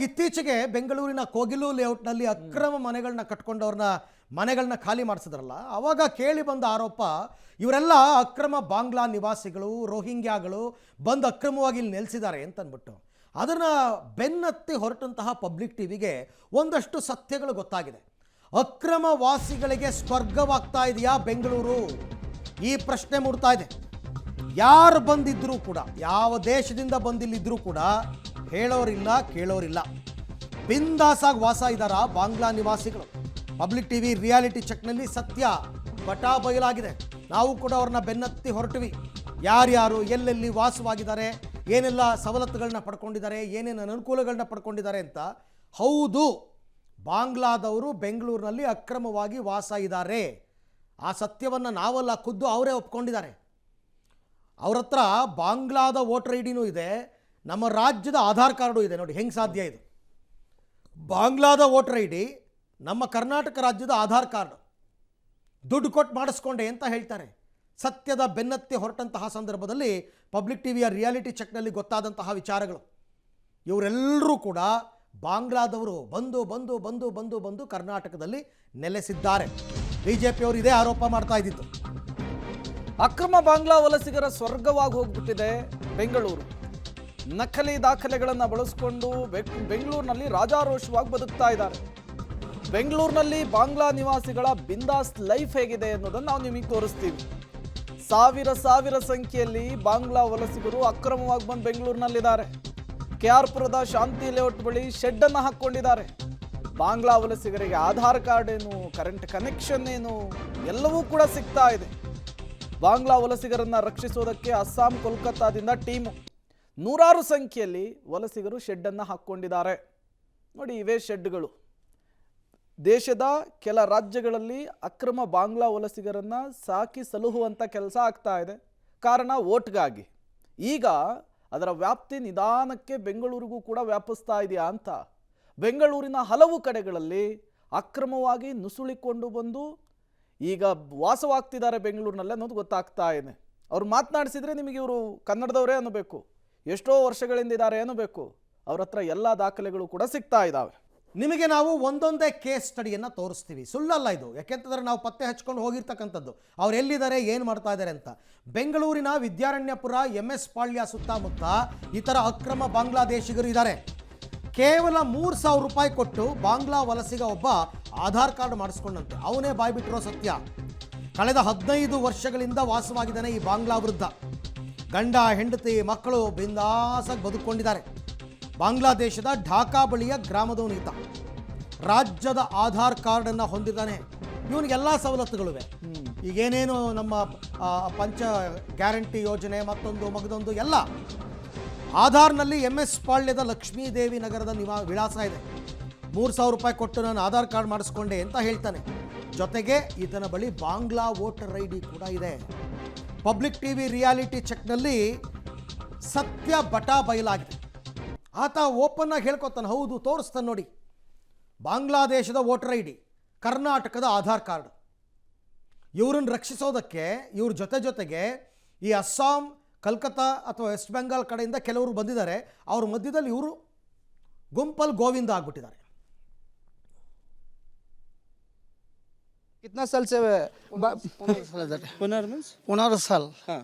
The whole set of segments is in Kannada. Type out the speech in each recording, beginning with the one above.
ಇತ್ತೀಚೆಗೆ ಬೆಂಗಳೂರಿನ ಕೋಗಿಲು ಲೇಔಟ್ನಲ್ಲಿ ಅಕ್ರಮ ಮನೆಗಳನ್ನ ಖಾಲಿ ಮಾಡಿಸಿದ್ರಲ್ಲ, ಅವಾಗ ಕೇಳಿ ಬಂದ ಆರೋಪ ಇವರೆಲ್ಲ ಅಕ್ರಮ ಬಾಂಗ್ಲಾ ನಿವಾಸಿಗಳು, ರೋಹಿಂಗ್ಯಾಗಳು ಬಂದು ಅಕ್ರಮವಾಗಿ ಇಲ್ಲಿ ನೆಲೆಸಿದ್ದಾರೆ ಅಂತ ಅಂದ್ಬಿಟ್ಟು ಅದನ್ನು ಬೆನ್ನತ್ತಿ ಹೊರಟಂತಹ ಪಬ್ಲಿಕ್ ಟಿವಿಗೆ ಒಂದಷ್ಟು ಸತ್ಯಗಳು ಗೊತ್ತಾಗಿದೆ. ಅಕ್ರಮ ವಾಸಿಗಳಿಗೆ ಸ್ವರ್ಗವಾಗ್ತಾ ಇದೆಯಾ ಬೆಂಗಳೂರು? ಈ ಪ್ರಶ್ನೆ ಮೂಡ್ತಾ ಇದೆ. ಯಾರು ಬಂದಿದ್ರೂ ಕೂಡ, ಯಾವ ದೇಶದಿಂದ ಬಂದಿಲ್ಲಿದ್ರೂ ಕೂಡ ಹೇಳೋರಿಲ್ಲ, ಕೇಳೋರಿಲ್ಲ. ಬಿಂದಾಸಾಗಿ ವಾಸ ಇದ್ದಾರ ಬಾಂಗ್ಲಾ ನಿವಾಸಿಗಳು. ಪಬ್ಲಿಕ್ ಟಿವಿ ರಿಯಾಲಿಟಿ ಚೆಕ್ನಲ್ಲಿ ಸತ್ಯ ಬಟಾ ಬಯಲಾಗಿದೆ. ನಾವು ಕೂಡ ಅವ್ರನ್ನ ಬೆನ್ನತ್ತಿ ಹೊರಟಿವಿ. ಯಾರ್ಯಾರು ಎಲ್ಲೆಲ್ಲಿ ವಾಸವಾಗಿದ್ದಾರೆ, ಏನೆಲ್ಲ ಸವಲತ್ತುಗಳನ್ನ ಪಡ್ಕೊಂಡಿದ್ದಾರೆ, ಏನೇನು ಅನುಕೂಲಗಳನ್ನ ಪಡ್ಕೊಂಡಿದ್ದಾರೆ ಅಂತ. ಹೌದು, ಬಾಂಗ್ಲಾದವರು ಬೆಂಗಳೂರಿನಲ್ಲಿ ಅಕ್ರಮವಾಗಿ ವಾಸ ಇದ್ದಾರೆ. ಆ ಸತ್ಯವನ್ನು ನಾವಲ್ಲ, ಖುದ್ದು ಅವರೇ ಒಪ್ಕೊಂಡಿದ್ದಾರೆ. ಅವ್ರ ಹತ್ರ ಬಾಂಗ್ಲಾದ ವೋಟರ್ ಐ ಡಿನೂ ಇದೆ, ನಮ್ಮ ರಾಜ್ಯದ ಆಧಾರ್ ಕಾರ್ಡು ಇದೆ. ನೋಡಿ ಹೆಂಗೆ ಸಾಧ್ಯ ಇದು? ಬಾಂಗ್ಲಾದ ವೋಟರ್ ಐ ಡಿ, ನಮ್ಮ ಕರ್ನಾಟಕ ರಾಜ್ಯದ ಆಧಾರ್ ಕಾರ್ಡು, ದುಡ್ಡು ಕೊಟ್ಟು ಮಾಡಿಸ್ಕೊಂಡೆ ಅಂತ ಹೇಳ್ತಾರೆ. ಸತ್ಯದ ಬೆನ್ನತ್ತಿ ಹೊರಟಂತಹ ಸಂದರ್ಭದಲ್ಲಿ ಪಬ್ಲಿಕ್ ಟಿವಿಯ ರಿಯಾಲಿಟಿ ಚೆಕ್ನಲ್ಲಿ ಗೊತ್ತಾದಂತಹ ವಿಚಾರಗಳು. ಇವರೆಲ್ಲರೂ ಕೂಡ ಬಾಂಗ್ಲಾದವರು ಬಂದು ಬಂದು ಬಂದು ಬಂದು ಬಂದು ಕರ್ನಾಟಕದಲ್ಲಿ ನೆಲೆಸಿದ್ದಾರೆ. ಬಿಜೆಪಿಯವರು ಇದೇ ಆರೋಪ ಮಾಡ್ತಾ ಇದ್ದಿತ್ತು. ಅಕ್ರಮ ಬಾಂಗ್ಲಾ ವಲಸಿಗರ ಸ್ವರ್ಗವಾಗಿ ಹೋಗ್ಬಿಟ್ಟಿದೆ ಬೆಂಗಳೂರು. ನಕಲಿ ದಾಖಲೆಗಳನ್ನು ಬಳಸಿಕೊಂಡು ಬೆಂಗಳೂರಿನಲ್ಲಿ ರಾಜಾರೋಷವಾಗಿ ಬದುಕ್ತಾ ಇದ್ದಾರೆ. ಬೆಂಗಳೂರಿನಲ್ಲಿ ಬಾಂಗ್ಲಾ ನಿವಾಸಿಗಳ ಬಿಂದಾಸ್ ಲೈಫ್ ಹೇಗಿದೆ ಅನ್ನೋದನ್ನು ನಾವು ನಿಮಗೆ ತೋರಿಸ್ತೀವಿ. ಸಾವಿರ ಸಂಖ್ಯೆಯಲ್ಲಿ ಬಾಂಗ್ಲಾ ವಲಸಿಗರು ಅಕ್ರಮವಾಗಿ ಬಂದು ಬೆಂಗಳೂರಿನಲ್ಲಿದ್ದಾರೆ. KR ಪುರದ ಶಾಂತಿ ಲೇಔಟ್ ಬಳಿ ಶೆಡ್ ಅನ್ನು ಹಾಕ್ಕೊಂಡಿದ್ದಾರೆ. ಬಾಂಗ್ಲಾ ವಲಸಿಗರಿಗೆ ಆಧಾರ್ ಕಾರ್ಡ್ ಏನು, ಕರೆಂಟ್ ಕನೆಕ್ಷನ್ ಏನು, ಎಲ್ಲವೂ ಕೂಡ ಸಿಗ್ತಾ ಇದೆ. ಬಾಂಗ್ಲಾ ವಲಸಿಗರನ್ನ ರಕ್ಷಿಸೋದಕ್ಕೆ ಅಸ್ಸಾಂ, ಕೋಲ್ಕತ್ತಾದಿಂದ ಟೀಮು, ನೂರಾರು ಸಂಖ್ಯೆಯಲ್ಲಿ ವಲಸಿಗರು ಶೆಡ್ಡನ್ನು ಹಾಕ್ಕೊಂಡಿದ್ದಾರೆ. ನೋಡಿ, ಇವೇ ಶೆಡ್ಗಳು. ದೇಶದ ಕೆಲ ರಾಜ್ಯಗಳಲ್ಲಿ ಅಕ್ರಮ ಬಾಂಗ್ಲಾ ವಲಸಿಗರನ್ನು ಸಾಕಿ ಸಲುಹುವಂಥ ಕೆಲಸ ಆಗ್ತಾ ಇದೆ. ಕಾರಣ ವೋಟ್ಗಾಗಿ. ಈಗ ಅದರ ವ್ಯಾಪ್ತಿ ನಿಧಾನಕ್ಕೆ ಬೆಂಗಳೂರಿಗೂ ಕೂಡ ವ್ಯಾಪಿಸ್ತಾ ಇದೆಯಾ ಅಂತ ಬೆಂಗಳೂರಿನ ಹಲವು ಕಡೆಗಳಲ್ಲಿ ಅಕ್ರಮವಾಗಿ ನುಸುಳಿಕೊಂಡು ಬಂದು ಈಗ ವಾಸವಾಗ್ತಿದ್ದಾರೆ ಬೆಂಗಳೂರಿನಲ್ಲೇ ಅನ್ನೋದು ಗೊತ್ತಾಗ್ತಾ ಇದೆ. ಅವ್ರು ಮಾತನಾಡಿಸಿದ್ರೆ ನಿಮಗೆ ಇವರು ಕನ್ನಡದವರೇ ಅನ್ನಬೇಕು, ಎಷ್ಟೋ ವರ್ಷಗಳಿಂದ ಇದ್ದಾರೆ ಅನ್ನಬೇಕು. ಅವ್ರ ಹತ್ರ ಎಲ್ಲ ದಾಖಲೆಗಳು ಕೂಡ ಸಿಗ್ತಾ ಇದ್ದಾವೆ. ನಿಮಗೆ ನಾವು ಒಂದೊಂದೇ ಕೇಸ್ ಸ್ಟಡಿಯನ್ನು ತೋರಿಸ್ತೀವಿ. ಸುಳ್ಳಲ್ಲ ಇದು, ಯಾಕೆಂತಂದರೆ ನಾವು ಪತ್ತೆ ಹಚ್ಕೊಂಡು ಹೋಗಿರ್ತಕ್ಕಂಥದ್ದು. ಅವ್ರು ಎಲ್ಲಿದ್ದಾರೆ, ಏನು ಮಾಡ್ತಾ ಇದ್ದಾರೆ ಅಂತ. ಬೆಂಗಳೂರಿನ ವಿದ್ಯಾರಣ್ಯಪುರ, MS ಪಾಳ್ಯ ಸುತ್ತಮುತ್ತ ಈ ಥರ ಅಕ್ರಮ ಬಾಂಗ್ಲಾದೇಶಿಗರು ಇದ್ದಾರೆ. ಕೇವಲ 3,000 ರೂಪಾಯಿ ಕೊಟ್ಟು ಬಾಂಗ್ಲಾ ವಲಸಿಗ ಒಬ್ಬ ಆಧಾರ್ ಕಾರ್ಡ್ ಮಾಡಿಸ್ಕೊಂಡಂತೆ. ಅವನೇ ಬಾಯ್ಬಿಟ್ಟಿರೋ ಸತ್ಯ. ಕಳೆದ 15 ವರ್ಷಗಳಿಂದ ವಾಸವಾಗಿದ್ದಾನೆ ಈ ಬಾಂಗ್ಲಾ ವೃದ್ಧ. ಗಂಡ, ಹೆಂಡತಿ, ಮಕ್ಕಳು ಬಿಂದಾಸಾಗಿ ಬದುಕೊಂಡಿದ್ದಾರೆ. ಬಾಂಗ್ಲಾದೇಶದ ಢಾಕಾ ಬಳಿಯ ಗ್ರಾಮದವನು ಈತ. ರಾಜ್ಯದ ಆಧಾರ್ ಕಾರ್ಡನ್ನು ಹೊಂದಿದ್ದಾನೆ. ಇವನಿಗೆಲ್ಲ ಸವಲತ್ತುಗಳಿವೆ. ಈಗೇನೇನು ನಮ್ಮ ಪಂಚ ಗ್ಯಾರಂಟಿ ಯೋಜನೆ, ಮತ್ತೊಂದು ಮಗದೊಂದು ಎಲ್ಲ ಆಧಾರ್ನಲ್ಲಿ MS ಪಾಳ್ಯದ ಲಕ್ಷ್ಮೀದೇವಿ ನಗರದ ವಿಳಾಸ ಇದೆ. 3,000 ರೂಪಾಯಿ ಕೊಟ್ಟು ನಾನು ಆಧಾರ್ ಕಾರ್ಡ್ ಮಾಡಿಸ್ಕೊಂಡೆ ಅಂತ ಹೇಳ್ತಾನೆ. ಜೊತೆಗೆ ಈತನ ಬಳಿ ಬಾಂಗ್ಲಾ ವೋಟರ್ ಐ ಡಿ ಕೂಡ ಇದೆ. ಪಬ್ಲಿಕ್ ಟಿವಿ ರಿಯಾಲಿಟಿ ಚೆಕ್ನಲ್ಲಿ ಸತ್ಯ ಬಟಾ ಬಯಲಾಗಿದೆ. ಆತ ಓಪನ್ ಆಗಿ ಹೇಳ್ಕೊತಾನೆ, ಹೌದು ತೋರಿಸ್ತಾನೆ ನೋಡಿ. ಬಾಂಗ್ಲಾದೇಶದ ವೋಟರ್ ಐ ಡಿ, ಕರ್ನಾಟಕದ ಆಧಾರ್ ಕಾರ್ಡ್. ಇವ್ರನ್ನ ರಕ್ಷಿಸೋದಕ್ಕೆ ಇವ್ರ ಜೊತೆಗೆ ಈ ಅಸ್ಸಾಂ, ಕಲ್ಕತ್ತಾ ಅಥವಾ ವೆಸ್ಟ್ ಬೆಂಗಾಲ್ ಕಡೆಯಿಂದ ಕೆಲವರು ಬಂದಿದ್ದಾರೆ. ಅವ್ರ ಮಧ್ಯದಲ್ಲಿ ಇವರು ಗುಂಪಲ್ ಗೋವಿಂದ ಆಗ್ಬಿಟ್ಟಿದ್ದಾರೆ. कितना साल से 15 साल हाँ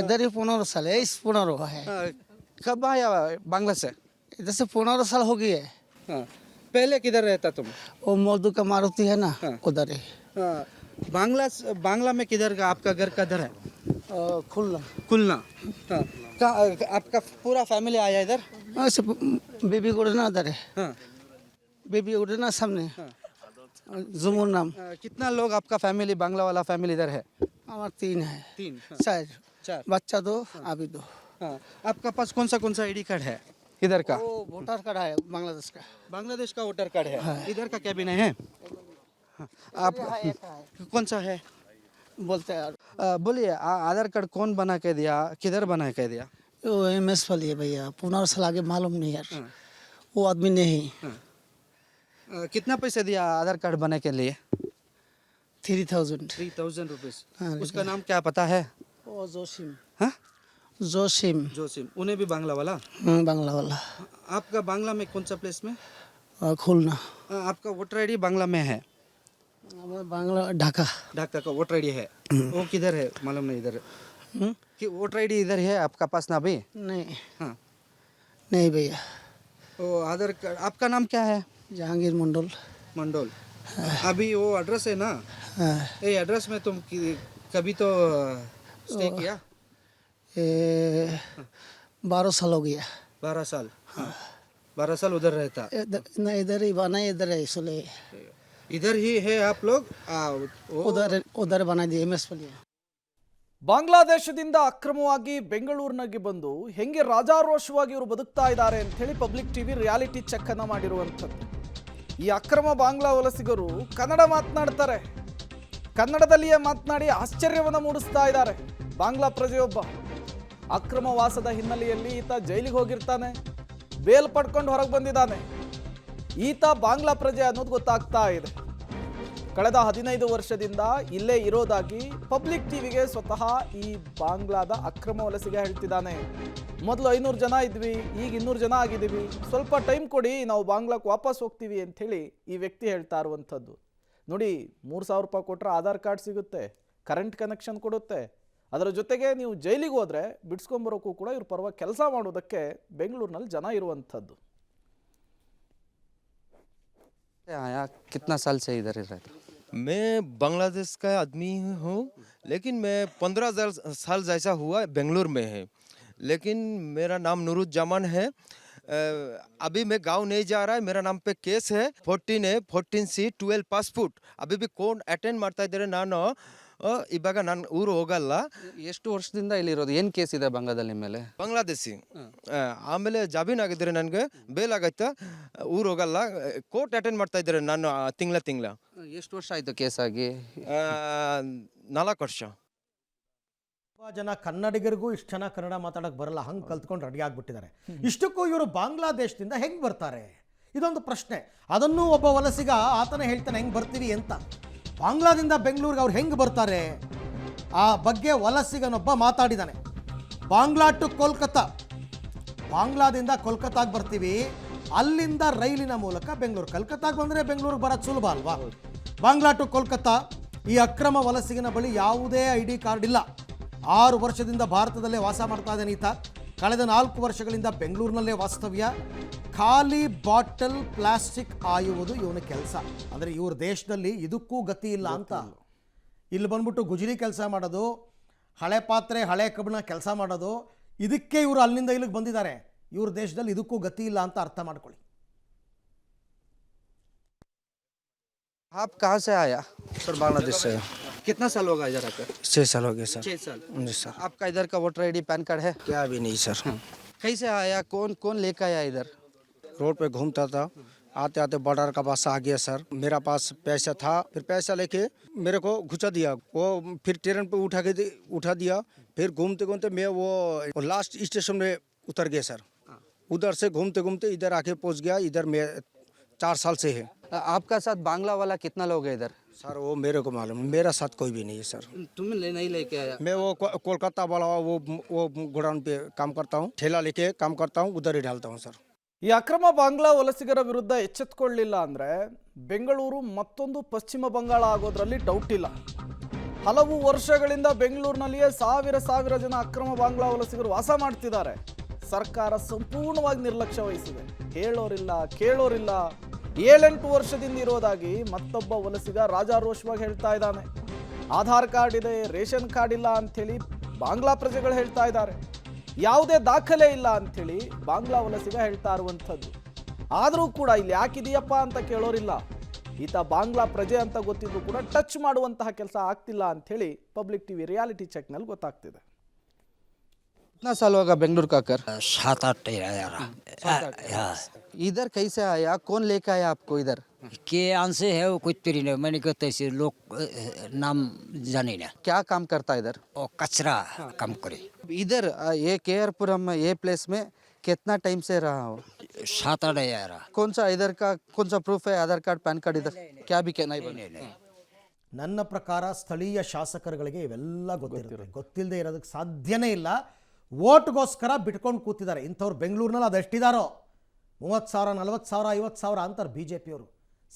इधर ही 15 साल है. इस 15 है. कब आया बांग्ला से? इधर से 15 साल हो गई है. हाँ. पहले किधर रहता तुम? वो मौदू का मारुति है ना, उधर ही. हाँ. बांग्ला में किधर का आपका घर कधर है? खुलना. हाँ. आपका पूरा फैमिली आया इधर? बेबी उड़ना उधर है. हाँ. बेबी उड़ना सामने. जुमुर नाम. कितना लोग आपका फैमिली, बांग्ला वाला फैमिली इधर है? हमारे 3 है. 3. चार बच्चा 2, अभी 2. हाँ. आपका पास कौन सा ID कार्ड है इधर का? वो वोटर कार्ड है बांग्लादेश का. बांग्लादेश का वोटर कार्ड है. इधर का क्या भी नहीं है? हाँ. आप कौन सा है बोलते हैं. बोलिए, आधार कार्ड कौन बना के दिया, किधर बना के दिया? वो MS वाली है भैया. 15 साल आगे मालूम नहीं यार. वो आदमी नहीं. कितना पैसे दिया आधार कार्ड बनाने के लिए? 3,000. 3,000 रुपीज. हाँ, उसका नाम क्या पता है? वो जोशिम. हाँ? जोशिम जोसिम, उन्हें भी बांग्ला वाला। बांग्ला वाला आपका बांग्ला में कौन सा प्लेस में? खुलना आपका वोटर आईडी बांग्ला में है। हमारा बांग्ला ढाका ढाका का वोटर आईडी है, वो किधर है मालूम नहीं इधर कि वोटर आईडी इधर है आपका पास ना भी? नहीं हाँ, नहीं भैया वो आधार कार्ड। आपका नाम क्या है? जहांगीर मंडल मंडोल। अभी वो एड्रेस है ना, हाँ, ये एड्रेस में तुम कभी तो स्टे किया? ये 12 साल हो गया 12 साल। हाँ, 12 साल उधर रहता। नहीं इधर ही बना इधर है इसलिए इधर ही है आप लोग? उधर उधर बना दिए एमएस पर ಬಾಂಗ್ಲಾದೇಶದಿಂದ ಅಕ್ರಮವಾಗಿ ಬೆಂಗಳೂರಿನಾಗೆ ಬಂದು ಹೆಂಗೆ ರಾಜಾರೋಷವಾಗಿ ಇವರು ಬದುಕ್ತಾ ಇದ್ದಾರೆ ಅಂತ ಹೇಳಿ ಪಬ್ಲಿಕ್ ಟಿವಿ ರಿಯಾಲಿಟಿ ಚೆಕ್ ಅನ್ನ ಮಾಡಿರುವಂಥದ್ದು. ಈ ಅಕ್ರಮ ಬಾಂಗ್ಲಾ ವಲಸಿಗರು ಕನ್ನಡ ಮಾತನಾಡ್ತಾರೆ, ಕನ್ನಡದಲ್ಲಿಯೇ ಮಾತನಾಡಿ ಆಶ್ಚರ್ಯವನ್ನು ಮೂಡಿಸ್ತಾ ಇದ್ದಾರೆ. ಬಾಂಗ್ಲಾ ಪ್ರಜೆಯೊಬ್ಬ ಅಕ್ರಮ ವಾಸದ ಹಿನ್ನೆಲೆಯಲ್ಲಿ ಈತ ಜೈಲಿಗೆ ಹೋಗಿರ್ತಾನೆ, ಬೇಲ್ ಪಡ್ಕೊಂಡು ಹೊರಗೆ ಬಂದಿದ್ದಾನೆ. ಈತ ಬಾಂಗ್ಲಾ ಪ್ರಜೆ ಅನ್ನೋದು ಗೊತ್ತಾಗ್ತಾ ಇದೆ. ಕಳೆದ 15 ವರ್ಷದಿಂದ ಇಲ್ಲೇ ಇರೋದಾಗಿ ಪಬ್ಲಿಕ್ ಟಿವಿಗೆ ಸ್ವತಃ ಈ ಬಾಂಗ್ಲಾದ ಅಕ್ರಮ ವಲಸಿಗ ಹೇಳ್ತಿದ್ದಾನೆ. ಮೊದಲು 500 ಜನ ಇದ್ವಿ, ಈಗ 200 ಜನ ಆಗಿದ್ದೀವಿ, ಸ್ವಲ್ಪ ಟೈಮ್ ಕೊಡಿ, ನಾವು ಬಾಂಗ್ಲಾಕ್ಕೆ ವಾಪಸ್ ಹೋಗ್ತೀವಿ ಅಂಥೇಳಿ ಈ ವ್ಯಕ್ತಿ ಹೇಳ್ತಾ ಇರುವಂಥದ್ದು. ನೋಡಿ, 3000 ರೂಪಾಯಿ ಕೊಟ್ಟರೆ ಆಧಾರ್ ಕಾರ್ಡ್ ಸಿಗುತ್ತೆ, ಕರೆಂಟ್ ಕನೆಕ್ಷನ್ ಕೊಡುತ್ತೆ, ಅದರ ಜೊತೆಗೆ ನೀವು ಜೈಲಿಗೆ ಹೋದರೆ ಬಿಡಿಸ್ಕೊಂಬರೋಕ್ಕೂ ಕೂಡ ಇವ್ರ ಪರವಾಗಿ ಕೆಲಸ ಮಾಡೋದಕ್ಕೆ ಬೆಂಗಳೂರಿನಲ್ಲಿ ಜನ ಇರುವಂಥದ್ದು. आया कितना साल से इधर ही रहता? मैं बांग्लादेश का आदमी हूँ, लेकिन मैं 15 साल जैसा हुआ बेंगलुरु में है, लेकिन मेरा नाम नूरुज्जामान है। अभी मैं गांव नहीं जा रहा है, मेरा नाम पे केस है 14 है 14C 12 ಪಾಸ್ಪೋರ್ಟ್ अभी भी कोर्ट ಅಟೆಂಡ್ ಮಾಡ್ತಾ ಇದ್ದಾರೆ. ನಾನು ಇವಾಗ ನಾನು ಊರು ಹೋಗಲ್ಲ. ಎಷ್ಟು ವರ್ಷದಿಂದ ಇಲ್ಲಿರೋದು? ಏನು ಕೇಸ್ ಇದೆ ಬಾಂಗ್ಲಾದಲ್ಲಿ ಮೇಲೆ? ಬಾಂಗ್ಲಾದೇಶಿ. ಆಮೇಲೆ ಜಾಮೀನು ಆಗಿದ್ದಾರೆ, ನನಗೆ ಬೇಲ್ ಆಗೈತೆ, ಊರು ಹೋಗಲ್ಲ. ಕೋರ್ಟ್ ಅಟೆಂಡ್ ಮಾಡ್ತಾ ಇದ್ದಾರೆ ನಾನು ತಿಂಗಳ. ಎಷ್ಟು ವರ್ಷ ಆಯಿತು ಕೇಸ್ ಆಗಿ? 4 ವರ್ಷ. ತುಂಬ ಜನ ಕನ್ನಡಿಗರಿಗೂ ಇಷ್ಟು ಚೆನ್ನಾಗಿ ಕನ್ನಡ ಮಾತಾಡೋಕ್ಕೆ ಬರಲ್ಲ, ಹಂಗೆ ಕಲ್ತ್ಕೊಂಡು ರೆಡಿ ಆಗಿಬಿಟ್ಟಿದ್ದಾರೆ. ಇಷ್ಟಕ್ಕೂ ಇವರು ಬಾಂಗ್ಲಾದೇಶದಿಂದ ಹೆಂಗೆ ಬರ್ತಾರೆ? ಇದೊಂದು ಪ್ರಶ್ನೆ. ಅದನ್ನೂ ಒಬ್ಬ ವಲಸಿಗ ಆತನೇ ಹೇಳ್ತಾನೆ ಹೆಂಗೆ ಬರ್ತೀವಿ ಅಂತ. ಬಾಂಗ್ಲಾದಿಂದ ಬೆಂಗಳೂರಿಗೆ ಅವ್ರು ಹೆಂಗೆ ಬರ್ತಾರೆ ಆ ಬಗ್ಗೆ ವಲಸಿಗನೊಬ್ಬ ಮಾತಾಡಿದ್ದಾನೆ. ಬಾಂಗ್ಲಾ ಟು ಕೋಲ್ಕತ್ತಾ, ಬಾಂಗ್ಲಾದಿಂದ ಕೋಲ್ಕತ್ತಾಗೆ ಬರ್ತೀವಿ, ಅಲ್ಲಿಂದ ರೈಲಿನ ಮೂಲಕ ಬೆಂಗಳೂರು. ಕಲ್ಕತ್ತಾಗೆ ಬಂದರೆ ಬೆಂಗಳೂರಿಗೆ ಬರೋದು ಸುಲಭ ಅಲ್ವಾ? ಬಾಂಗ್ಲಾ ಟು ಕೋಲ್ಕತ್ತಾ. ಈ ಅಕ್ರಮ ವಲಸಿಗನ ಬಳಿ ಯಾವುದೇ ID ಕಾರ್ಡ್ ಇಲ್ಲ. 6 ವರ್ಷದಿಂದ ಭಾರತದಲ್ಲೇ ವಾಸ ಮಾಡ್ತಾ ಇದ್ದಾನೆ ಈತ. ಕಳೆದ 4 ವರ್ಷಗಳಿಂದ ಬೆಂಗಳೂರಿನಲ್ಲೇ ವಾಸ್ತವ್ಯ. ಖಾಲಿ ಬಾಟಲ್ ಪ್ಲಾಸ್ಟಿಕ್ ಆಯುವುದು ಇವನ ಕೆಲಸ. ಅಂದರೆ ಇವ್ರ ದೇಶದಲ್ಲಿ ಇದಕ್ಕೂ ಗತಿ ಇಲ್ಲ ಅಂತ. ಇಲ್ಲಿ ಬಂದ್ಬಿಟ್ಟು ಗುಜರಿ ಕೆಲಸ ಮಾಡೋದು, ಹಳೆ ಪಾತ್ರೆ ಹಳೆ ಕಬ್ಬಣ ಕೆಲಸ ಮಾಡೋದು, ಇದಕ್ಕೆ ಇವರು ಅಲ್ಲಿಂದ ಇಲ್ಲಿಗೆ ಬಂದಿದ್ದಾರೆ. ಇವ್ರ ದೇಶದಲ್ಲಿ ಇದಕ್ಕೂ ಗತಿ ಇಲ್ಲ ಅಂತ ಅರ್ಥ ಮಾಡ್ಕೊಳ್ಳಿ. आप कहाँ से आया? सर बांग्लादेश से। कितना साल होगा इधर आकर? 6 साल हो गए सर। 6 साल। जी सर। आपका इधर का वोटर आईडी पैन कार्ड है? क्या भी नहीं सर। कैसे आया? कौन कौन लेकर आया इधर? रोड पे घूमता था, आते आते बॉर्डर का पास आ गया सर। मेरा पास पैसा था, फिर पैसा लेके मेरे को घुसा दिया। वो फिर ट्रेन पे उठा दिया। फिर घूमते घूमते मैं वो लास्ट स्टेशन में उतर गया सर। उधर से घूमते घूमते इधर आके पहुंच गया। इधर मैं 4 साल से है। आपका साथ बांग्ला वाला कितना लोग है इधर? सर वो मेरे को मालूम, मेरा साथ कोई भी नहीं है सर। तुम्हें नहीं लेके आया? मैं वो कोलकाता वाला वो गोडाउन पे काम करता हूँ, ठेला लेके काम करता हूँ, उधर ही डालता हूँ सर। ಈ ಅಕ್ರಮ ಬಾಂಗ್ಲಾ ವಲಸಿಗರ ವಿರುದ್ಧ ಎಚ್ಚೆತ್ತುಕೊಳ್ಳಲಿಲ್ಲ ಅಂದರೆ ಬೆಂಗಳೂರು ಮತ್ತೊಂದು ಪಶ್ಚಿಮ ಬಂಗಾಳ ಆಗೋದ್ರಲ್ಲಿ ಡೌಟ್ ಇಲ್ಲ. ಹಲವು ವರ್ಷಗಳಿಂದ ಬೆಂಗಳೂರಿನಲ್ಲಿಯೇ ಸಾವಿರ ಜನ ಅಕ್ರಮ ಬಾಂಗ್ಲಾ ವಲಸಿಗರು ವಾಸ ಮಾಡ್ತಿದ್ದಾರೆ. ಸರ್ಕಾರ ಸಂಪೂರ್ಣವಾಗಿ ನಿರ್ಲಕ್ಷ್ಯ ವಹಿಸಿದೆ. ಹೇಳೋರಿಲ್ಲ, ಕೇಳೋರಿಲ್ಲ. 7-8 ವರ್ಷದಿಂದ ಇರೋದಾಗಿ ಮತ್ತೊಬ್ಬ ವಲಸಿಗ ರಾಜಾರೋಷವಾಗಿ ಹೇಳ್ತಾ ಇದ್ದಾನೆ. ಆಧಾರ್ ಕಾರ್ಡ್ ಇದೆ, ರೇಷನ್ ಕಾರ್ಡ್ ಇಲ್ಲ ಅಂಥೇಳಿ ಬಾಂಗ್ಲಾ ಪ್ರಜೆಗಳು ಹೇಳ್ತಾ ಇದ್ದಾರೆ. ಯಾವುದೇ ದಾಖಲೆ ಇಲ್ಲ ಅಂಥೇಳಿ ಬಾಂಗ್ಲಾ ವಲಸಿಗ ಹೇಳ್ತಾ ಇರುವಂಥದ್ದು. ಆದರೂ ಕೂಡ ಇಲ್ಲಿ ಯಾಕಿದೆಯಪ್ಪ ಅಂತ ಕೇಳೋರಿಲ್ಲ. ಈತ ಬಾಂಗ್ಲಾ ಪ್ರಜೆ ಅಂತ ಗೊತ್ತಿದ್ರು ಕೂಡ ಟಚ್ ಮಾಡುವಂತಹ ಕೆಲಸ ಆಗ್ತಿಲ್ಲ ಅಂಥೇಳಿ ಪಬ್ಲಿಕ್ ಟಿವಿ ರಿಯಾಲಿಟಿ ಚೆಕ್ನಲ್ಲಿ ಗೊತ್ತಾಗ್ತಿದೆ. कितना साल होगा बेंगलुरु का कर? 7-8 यार। इधर कैसे आया? कौन लेके आया आपको इधर? के आंसे है वो कुछ तेरी नहीं, मैंने कहते ऐसे लोग नाम जाने ना। क्या काम करता है इधर? और कचरा कम करे। इधर ये केआरपुरम ये प्लेस में कितना टाइम से रहा हो? 7-8 यार। कौन सा इधर का कौन सा प्रूफ है? आधार कार्ड पैन कार्ड इधर क्या भी क्या नहीं बने? ನನ್ನ ಪ್ರಕಾರ ಸ್ಥಳೀಯ ಶಾಸಕರುಗಳಿಗೆ ಇವೆಲ್ಲ ಗೊತ್ತಿರುತ್ತೆ. ಗೊತ್ತಿಲ್ಲದೆ ಇರೋದಕ್ಕೆ ಸಾಧ್ಯನೇ ಇಲ್ಲ. ಓಟ್ಗೋಸ್ಕರ ಬಿಟ್ಕೊಂಡು ಕೂತಿದ್ದಾರೆ. ಇಂಥವ್ರು ಬೆಂಗಳೂರಿನಲ್ಲಿ ಅದೆಷ್ಟಿದಾರೋ 30,000 40,000 50,000 ಅಂತಾರೆ ಬಿ ಜೆ ಪಿಯವರು.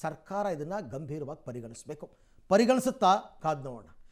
ಸರ್ಕಾರ ಇದನ್ನು ಗಂಭೀರವಾಗಿ ಪರಿಗಣಿಸಬೇಕು. ಪರಿಗಣಿಸುತ್ತಾ ಕಾದು ನೋಡೋಣ.